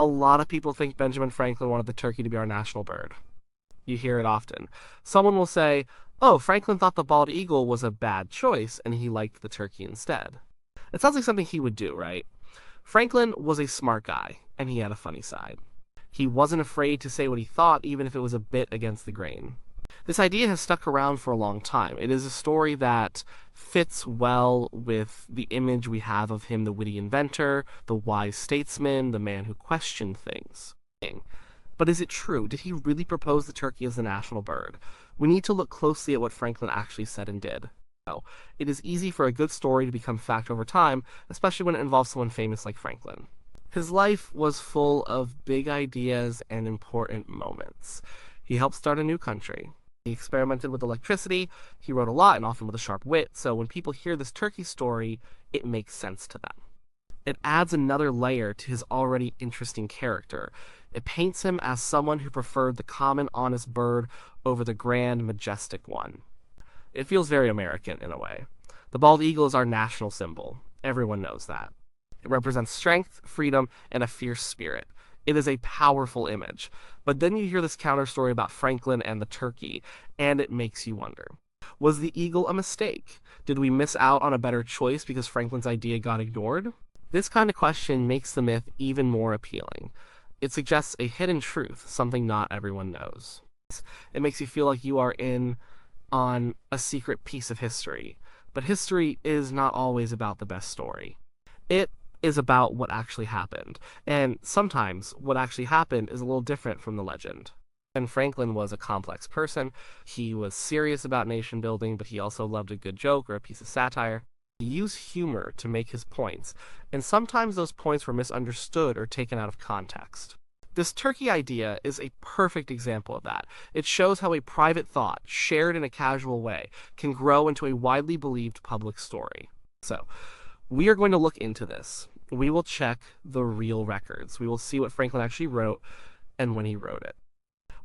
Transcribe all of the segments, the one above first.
A lot of people think Benjamin Franklin wanted the turkey to be our national bird. You hear it often. Someone will say, oh, Franklin thought the bald eagle was a bad choice and he liked the turkey instead. It sounds like something he would do, right? Franklin was a smart guy, and he had a funny side. He wasn't afraid to say what he thought, even if it was a bit against the grain. This idea has stuck around for a long time. It is a story that fits well with the image we have of him, the witty inventor, the wise statesman, the man who questioned things. But is it true? Did he really propose the turkey as the national bird? We need to look closely at what Franklin actually said and did. It is easy for a good story to become fact over time, especially when it involves someone famous like Franklin. His life was full of big ideas and important moments. He helped start a new country. He experimented with electricity, he wrote a lot and often with a sharp wit, so when people hear this turkey story, it makes sense to them. It adds another layer to his already interesting character. It paints him as someone who preferred the common, honest bird over the grand, majestic one. It feels very American in a way. The bald eagle is our national symbol. Everyone knows that. It represents strength, freedom, and a fierce spirit. It is a powerful image. But then you hear this counter story about Franklin and the turkey, and it makes you wonder. Was the eagle a mistake? Did we miss out on a better choice because Franklin's idea got ignored? This kind of question makes the myth even more appealing. It suggests a hidden truth, something not everyone knows. It makes you feel like you are in on a secret piece of history. But history is not always about the best story. It is about what actually happened. And sometimes what actually happened is a little different from the legend. And Franklin was a complex person. He was serious about nation building, but he also loved a good joke or a piece of satire. He used humor to make his points, and sometimes those points were misunderstood or taken out of context. This turkey idea is a perfect example of that. It shows how a private thought, shared in a casual way, can grow into a widely believed public story. So, we are going to look into this. We will check the real records. We will see what Franklin actually wrote and when he wrote it.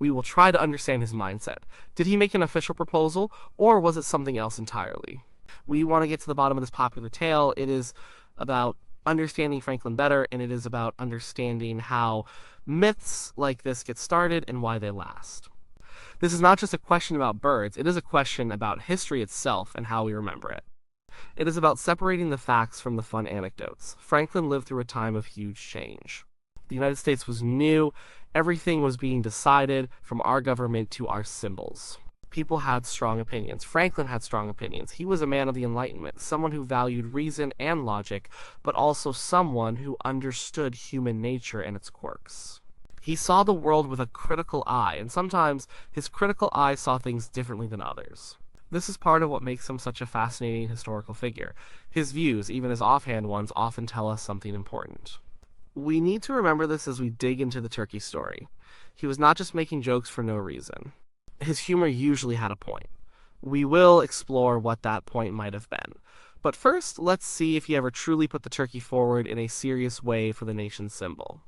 We will try to understand his mindset. Did he make an official proposal, or was it something else entirely? We want to get to the bottom of this popular tale. It is about understanding Franklin better, and it is about understanding how myths like this get started and why they last. This is not just a question about birds, it is a question about history itself and how we remember it. It is about separating the facts from the fun anecdotes. Franklin lived through a time of huge change. The United States was new, everything was being decided, from our government to our symbols. People had strong opinions. Franklin had strong opinions. He was a man of the Enlightenment, someone who valued reason and logic, but also someone who understood human nature and its quirks. He saw the world with a critical eye, and sometimes his critical eye saw things differently than others. This is part of what makes him such a fascinating historical figure. His views, even his offhand ones, often tell us something important. We need to remember this as we dig into the turkey story. He was not just making jokes for no reason. His humor usually had a point. We will explore what that point might have been. But first, let's see if he ever truly put the turkey forward in a serious way for the nation's symbol.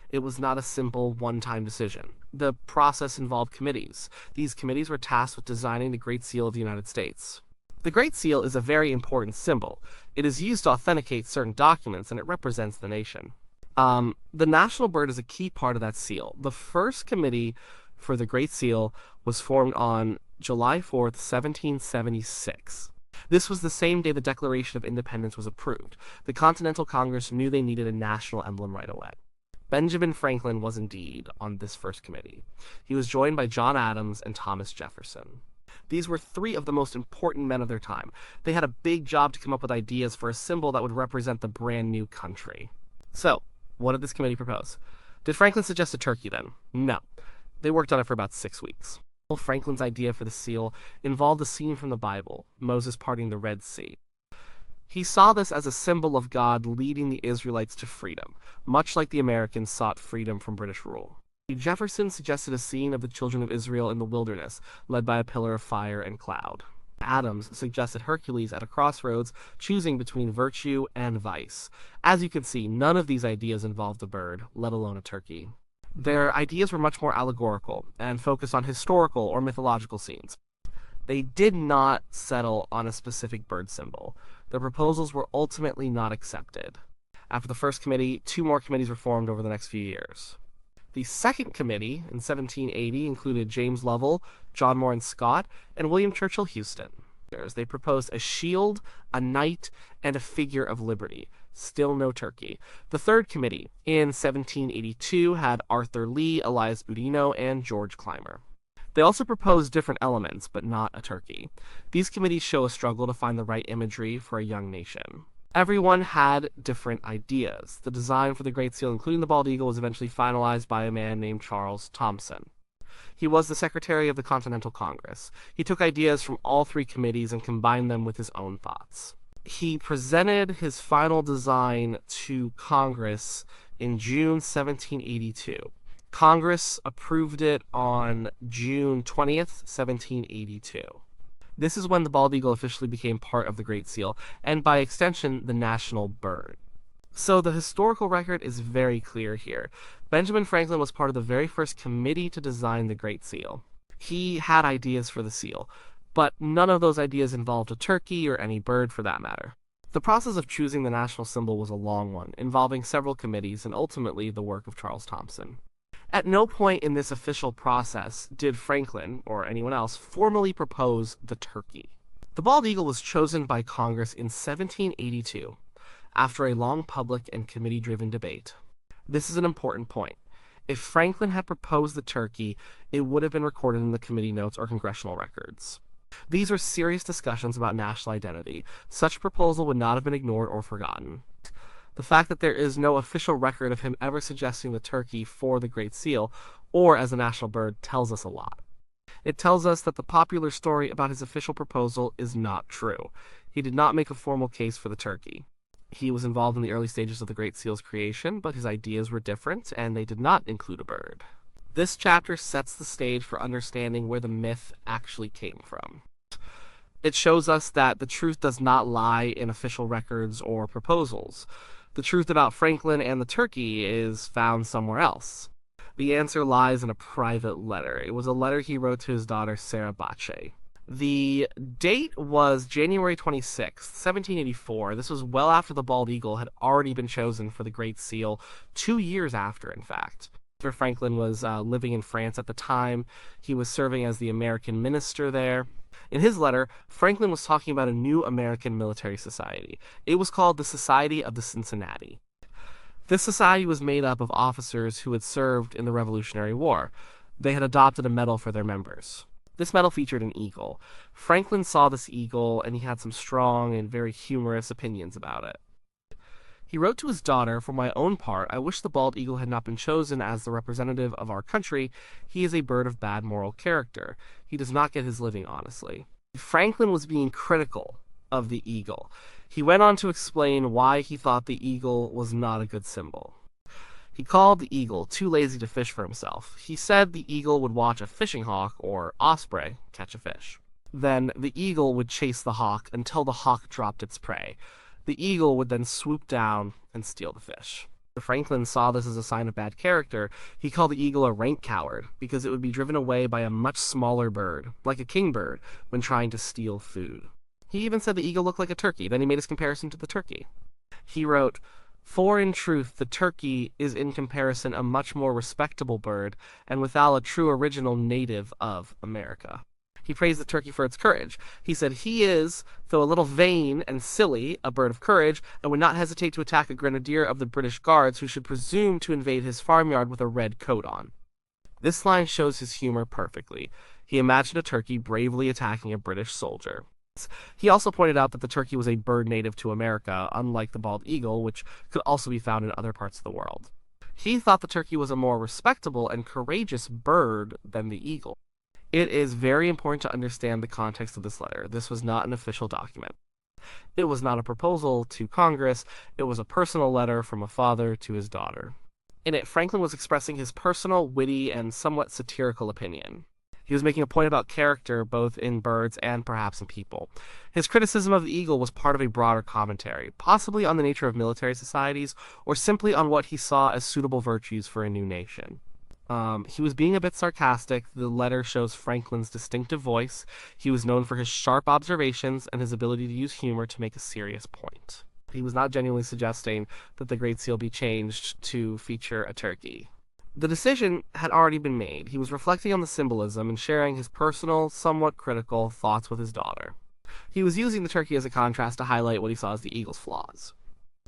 It was not a simple, one-time decision. The process involved committees. These committees were tasked with designing the Great Seal of the United States. The Great Seal is a very important symbol. It is used to authenticate certain documents, and it represents the nation. The national bird is a key part of that seal. The first committee for the Great Seal was formed on July 4th, 1776. This was the same day the Declaration of Independence was approved. The Continental Congress knew they needed a national emblem right away. Benjamin Franklin was indeed on this first committee. He was joined by John Adams and Thomas Jefferson. These were three of the most important men of their time. They had a big job to come up with ideas for a symbol that would represent the brand new country. So, what did this committee propose? Did Franklin suggest a turkey then? No. They worked on it for about 6 weeks. Franklin's idea for the seal involved a scene from the Bible, Moses parting the Red Sea. He saw this as a symbol of God leading the Israelites to freedom, much like the Americans sought freedom from British rule. Jefferson suggested a scene of the children of Israel in the wilderness, led by a pillar of fire and cloud. Adams suggested Hercules at a crossroads, choosing between virtue and vice. As you can see, none of these ideas involved a bird, let alone a turkey. Their ideas were much more allegorical and focused on historical or mythological scenes. They did not settle on a specific bird symbol. Their proposals were ultimately not accepted. After the first committee, 2 more committees were formed over the next few years. The second committee, in 1780, included James Lovell, John Moran Scott, and William Churchill Houston. They proposed a shield, a knight, and a figure of liberty. Still no turkey. The third committee, in 1782, had Arthur Lee, Elias Boudinot, and George Clymer. They also proposed different elements, but not a turkey. These committees show a struggle to find the right imagery for a young nation. Everyone had different ideas. The design for the Great Seal, including the bald eagle, was eventually finalized by a man named Charles Thomson. He was the secretary of the Continental Congress. He took ideas from all 3 committees and combined them with his own thoughts. He presented his final design to Congress in June 1782. Congress approved it on June 20th, 1782. This is when the bald eagle officially became part of the Great Seal, and by extension, the national bird. So the historical record is very clear here. Benjamin Franklin was part of the very first committee to design the Great Seal. He had ideas for the seal, but none of those ideas involved a turkey or any bird for that matter. The process of choosing the national symbol was a long one, involving several committees and ultimately the work of Charles Thomson. At no point in this official process did Franklin, or anyone else, formally propose the turkey. The bald eagle was chosen by Congress in 1782, after a long public and committee-driven debate. This is an important point. If Franklin had proposed the turkey, it would have been recorded in the committee notes or congressional records. These were serious discussions about national identity. Such a proposal would not have been ignored or forgotten. The fact that there is no official record of him ever suggesting the turkey for the Great Seal, or as a national bird, tells us a lot. It tells us that the popular story about his official proposal is not true. He did not make a formal case for the turkey. He was involved in the early stages of the Great Seal's creation, but his ideas were different, and they did not include a bird. This chapter sets the stage for understanding where the myth actually came from. It shows us that the truth does not lie in official records or proposals. The truth about Franklin and the turkey is found somewhere else. The answer lies in a private letter. It was a letter he wrote to his daughter, Sarah Bache. The date was January 26, 1784. This was well after the bald eagle had already been chosen for the Great Seal, 2 years after, in fact. Franklin was living in France at the time. He was serving as the American minister there. In his letter, Franklin was talking about a new American military society. It was called the Society of the Cincinnati. This society was made up of officers who had served in the Revolutionary War. They had adopted a medal for their members. This medal featured an eagle. Franklin saw this eagle, and he had some strong and very humorous opinions about it. He wrote to his daughter, "For my own part, I wish the bald eagle had not been chosen as the representative of our country. He is a bird of bad moral character. He does not get his living honestly." Franklin was being critical of the eagle. He went on to explain why he thought the eagle was not a good symbol. He called the eagle too lazy to fish for himself. He said the eagle would watch a fishing hawk, or osprey, catch a fish. Then the eagle would chase the hawk until the hawk dropped its prey. The eagle would then swoop down and steal the fish. Franklin saw this as a sign of bad character. He called the eagle a rank coward because it would be driven away by a much smaller bird, like a kingbird, when trying to steal food. He even said the eagle looked like a turkey. Then he made his comparison to the turkey. He wrote, "For in truth the turkey is in comparison a much more respectable bird, and withal a true original native of America." He praised the turkey for its courage. He said, "He is, though a little vain and silly, a bird of courage, and would not hesitate to attack a grenadier of the British Guards who should presume to invade his farmyard with a red coat on." This line shows his humor perfectly. He imagined a turkey bravely attacking a British soldier. He also pointed out that the turkey was a bird native to America, unlike the bald eagle, which could also be found in other parts of the world. He thought the turkey was a more respectable and courageous bird than the eagle. It is very important to understand the context of this letter. This was not an official document. It was not a proposal to Congress. It was a personal letter from a father to his daughter. In it, Franklin was expressing his personal, witty, and somewhat satirical opinion. He was making a point about character, both in birds and perhaps in people. His criticism of the eagle was part of a broader commentary, possibly on the nature of military societies, or simply on what he saw as suitable virtues for a new nation. He was being a bit sarcastic. The letter shows Franklin's distinctive voice. He was known for his sharp observations and his ability to use humor to make a serious point. He was not genuinely suggesting that the Great Seal be changed to feature a turkey. The decision had already been made. He was reflecting on the symbolism and sharing his personal, somewhat critical thoughts with his daughter. He was using the turkey as a contrast to highlight what he saw as the eagle's flaws.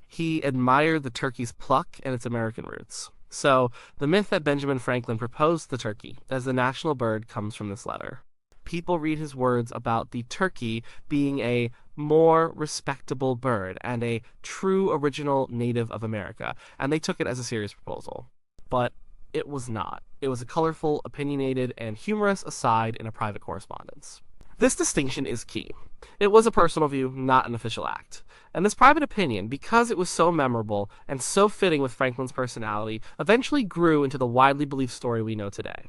He admired the turkey's pluck and its American roots. So, the myth that Benjamin Franklin proposed the turkey as the national bird comes from this letter. People read his words about the turkey being a more respectable bird and a true original native of America, and they took it as a serious proposal. But it was not. It was a colorful, opinionated, and humorous aside in a private correspondence. This distinction is key. It was a personal view, not an official act. And this private opinion, because it was so memorable and so fitting with Franklin's personality, eventually grew into the widely believed story we know today.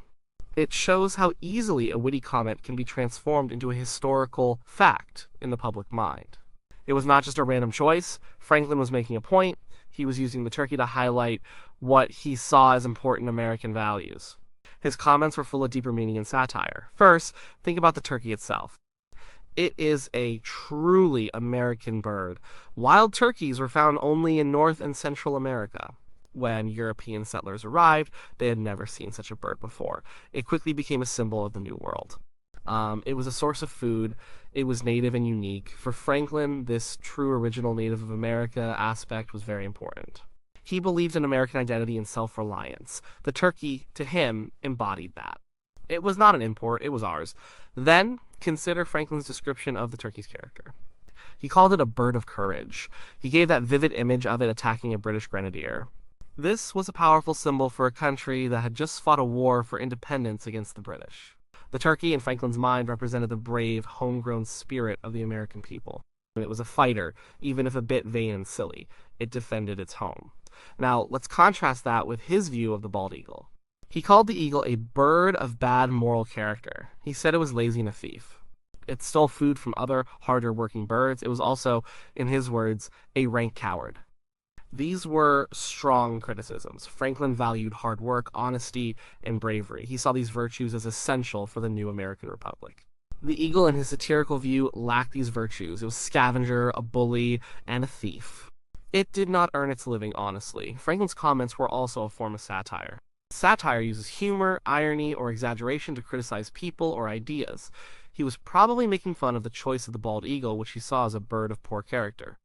It shows how easily a witty comment can be transformed into a historical fact in the public mind. It was not just a random choice. Franklin was making a point. He was using the turkey to highlight what he saw as important American values. His comments were full of deeper meaning and satire. First, think about the turkey itself. It is a truly American bird. Wild turkeys were found only in North and Central America. When European settlers arrived, they had never seen such a bird before. It quickly became a symbol of the New World. It was a source of food. It was native and unique. For Franklin, this true original Native of America aspect was very important. He believed in American identity and self-reliance. The turkey, to him, embodied that. It was not an import, it was ours. Then, consider Franklin's description of the turkey's character. He called it a bird of courage. He gave that vivid image of it attacking a British grenadier. This was a powerful symbol for a country that had just fought a war for independence against the British. The turkey, in Franklin's mind, represented the brave, homegrown spirit of the American people. It was a fighter, even if a bit vain and silly. It defended its home. Now, let's contrast that with his view of the bald eagle. He called the eagle a bird of bad moral character. He said it was lazy and a thief. It stole food from other, harder-working birds. It was also, in his words, a rank coward. These were strong criticisms. Franklin valued hard work, honesty, and bravery. He saw these virtues as essential for the new American Republic. The eagle, in his satirical view, lacked these virtues. It was a scavenger, a bully, and a thief. It did not earn its living honestly. Franklin's comments were also a form of satire. Satire uses humor, irony, or exaggeration to criticize people or ideas. He was probably making fun of the choice of the bald eagle, which he saw as a bird of poor character.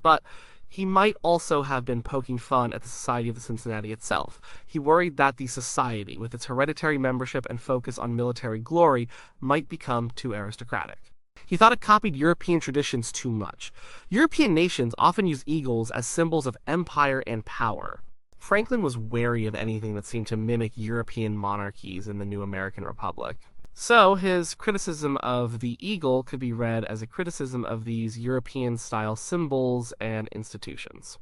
But he might also have been poking fun at the Society of the Cincinnati itself. He worried that the society, with its hereditary membership and focus on military glory, might become too aristocratic. He thought it copied European traditions too much. European nations often use eagles as symbols of empire and power. Franklin was wary of anything that seemed to mimic European monarchies in the new American Republic. So, his criticism of the eagle could be read as a criticism of these European-style symbols and institutions.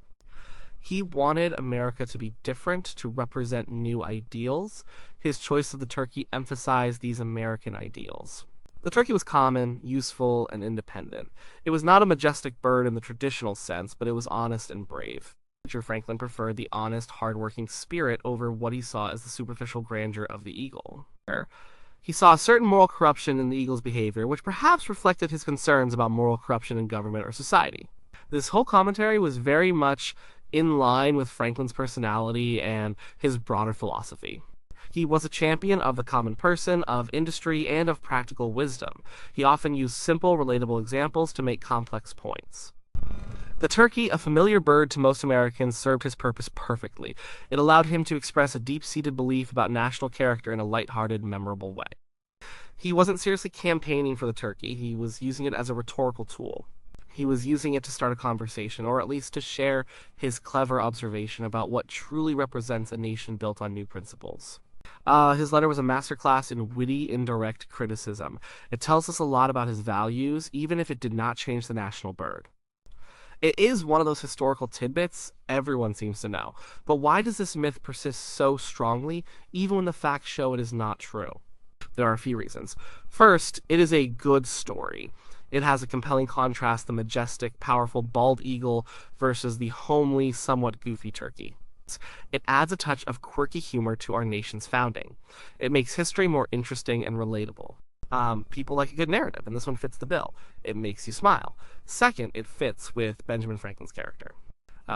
He wanted America to be different, to represent new ideals. His choice of the turkey emphasized these American ideals. The turkey was common, useful, and independent. It was not a majestic bird in the traditional sense, but it was honest and brave. Franklin preferred the honest, hard-working spirit over what he saw as the superficial grandeur of the eagle. He saw a certain moral corruption in the eagle's behavior, which perhaps reflected his concerns about moral corruption in government or society. This whole commentary was very much in line with Franklin's personality and his broader philosophy. He was a champion of the common person, of industry, and of practical wisdom. He often used simple, relatable examples to make complex points. The turkey, a familiar bird to most Americans, served his purpose perfectly. It allowed him to express a deep-seated belief about national character in a lighthearted, memorable way. He wasn't seriously campaigning for the turkey. He was using it as a rhetorical tool. He was using it to start a conversation, or at least to share his clever observation about what truly represents a nation built on new principles. His letter was a masterclass in witty, indirect criticism. It tells us a lot about his values, even if it did not change the national bird. It is one of those historical tidbits everyone seems to know. But why does this myth persist so strongly, even when the facts show it is not true? There are a few reasons. First, it is a good story. It has a compelling contrast, the majestic, powerful bald eagle versus the homely, somewhat goofy turkey. It adds a touch of quirky humor to our nation's founding. It makes history more interesting and relatable. People like a good narrative, and this one fits the bill. It makes you smile. Second, it fits with Benjamin Franklin's character.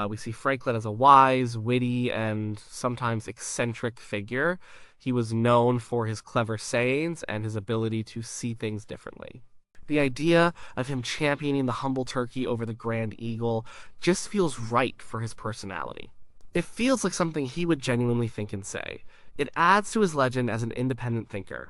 We see Franklin as a wise, witty, and sometimes eccentric figure. He was known for his clever sayings and his ability to see things differently. The idea of him championing the humble turkey over the grand eagle just feels right for his personality. It feels like something he would genuinely think and say. It adds to his legend as an independent thinker.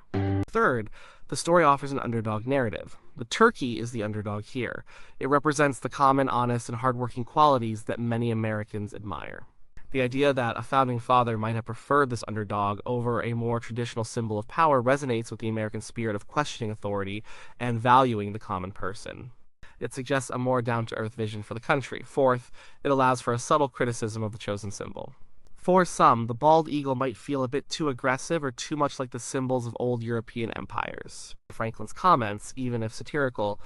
Third, the story offers an underdog narrative. The turkey is the underdog here. It represents the common, honest, and hardworking qualities that many Americans admire. The idea that a founding father might have preferred this underdog over a more traditional symbol of power resonates with the American spirit of questioning authority and valuing the common person. It suggests a more down-to-earth vision for the country. Fourth, it allows for a subtle criticism of the chosen symbol. For some, the bald eagle might feel a bit too aggressive or too much like the symbols of old European empires. Franklin's comments, even if satirical,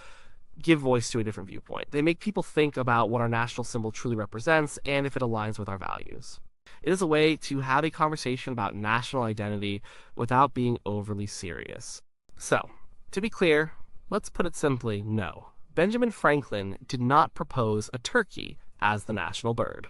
give voice to a different viewpoint. They make people think about what our national symbol truly represents and if it aligns with our values. It is a way to have a conversation about national identity without being overly serious. So, to be clear, let's put it simply, no. Benjamin Franklin did not propose a turkey as the national bird.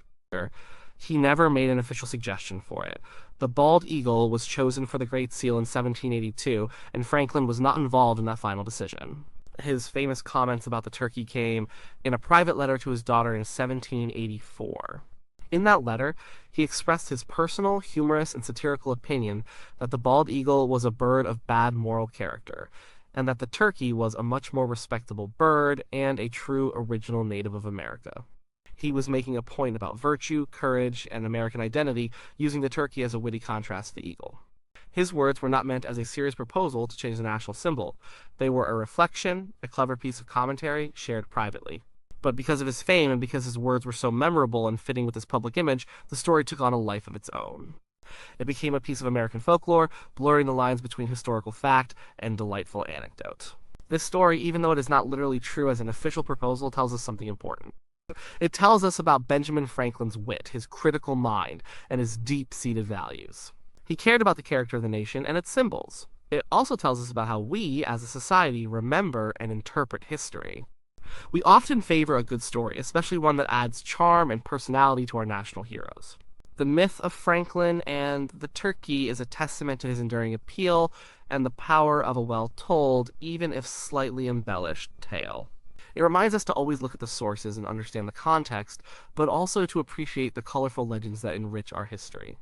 He never made an official suggestion for it. The bald eagle was chosen for the Great Seal in 1782, and Franklin was not involved in that final decision. His famous comments about the turkey came in a private letter to his daughter in 1784. In that letter, he expressed his personal, humorous, and satirical opinion that the bald eagle was a bird of bad moral character, and that the turkey was a much more respectable bird and a true original native of America. He was making a point about virtue, courage, and American identity, using the turkey as a witty contrast to the eagle. His words were not meant as a serious proposal to change the national symbol. They were a reflection, a clever piece of commentary, shared privately. But because of his fame and because his words were so memorable and fitting with his public image, the story took on a life of its own. It became a piece of American folklore, blurring the lines between historical fact and delightful anecdote. This story, even though it is not literally true as an official proposal, tells us something important. It tells us about Benjamin Franklin's wit, his critical mind, and his deep-seated values. He cared about the character of the nation and its symbols. It also tells us about how we, as a society, remember and interpret history. We often favor a good story, especially one that adds charm and personality to our national heroes. The myth of Franklin and the turkey is a testament to his enduring appeal and the power of a well-told, even if slightly embellished, tale. It reminds us to always look at the sources and understand the context, but also to appreciate the colorful legends that enrich our history.